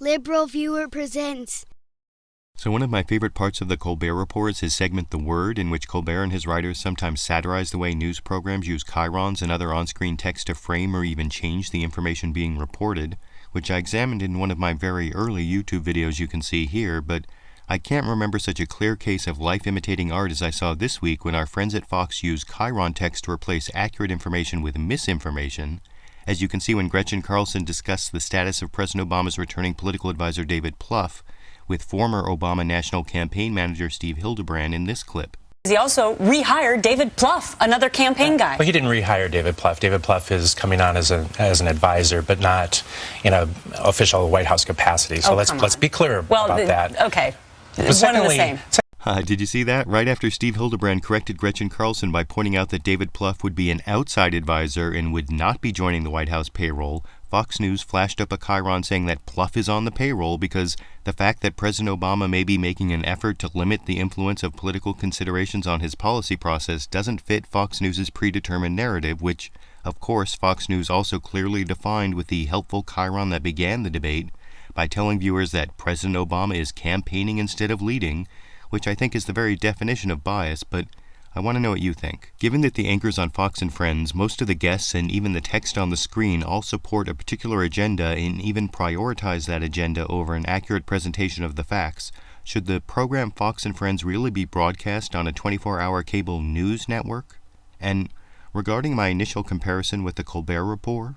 LiberalViewer presents. So one of my favorite parts of the Colbert Report is his segment The Word, in which Colbert and his writers sometimes satirize the way news programs use chyrons and other on-screen text to frame or even change the information being reported, which I examined in one of my very early YouTube videos you can see here, but I can't remember such a clear case of life-imitating art as I saw this week when our friends at Fox use chyron text to replace accurate information with misinformation, as you can see when Gretchen Carlson discussed the status of President Obama's returning political advisor David Plouffe with former Obama National Campaign Manager Steve Hildebrand in this clip. He also rehired David Plouffe, another campaign guy. Well, he didn't rehire David Plouffe. David Plouffe is coming on as an advisor, but not in an official White House capacity. So let's be clear about that. Okay. But one and the same. Did you see that? Right after Steve Hildebrand corrected Gretchen Carlson by pointing out that David Plouffe would be an outside advisor and would not be joining the White House payroll, Fox News flashed up a chyron saying that Plouffe is on the payroll because the fact that President Obama may be making an effort to limit the influence of political considerations on his policy process doesn't fit Fox News' predetermined narrative, which, of course, Fox News also clearly defined with the helpful chyron that began the debate by telling viewers that President Obama is campaigning instead of leading, which I think is the very definition of bias, but I want to know what you think. Given that the anchors on Fox and Friends, most of the guests, and even the text on the screen all support a particular agenda and even prioritize that agenda over an accurate presentation of the facts, should the program Fox and Friends really be broadcast on a 24-hour cable news network? And regarding my initial comparison with the Colbert Report,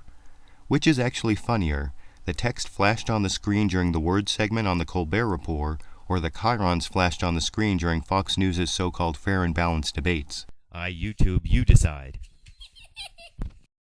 which is actually funnier, the text flashed on the screen during the word segment on the Colbert Report, or the chyrons flashed on the screen during Fox News' so-called fair and balanced debates? YouTube, you decide.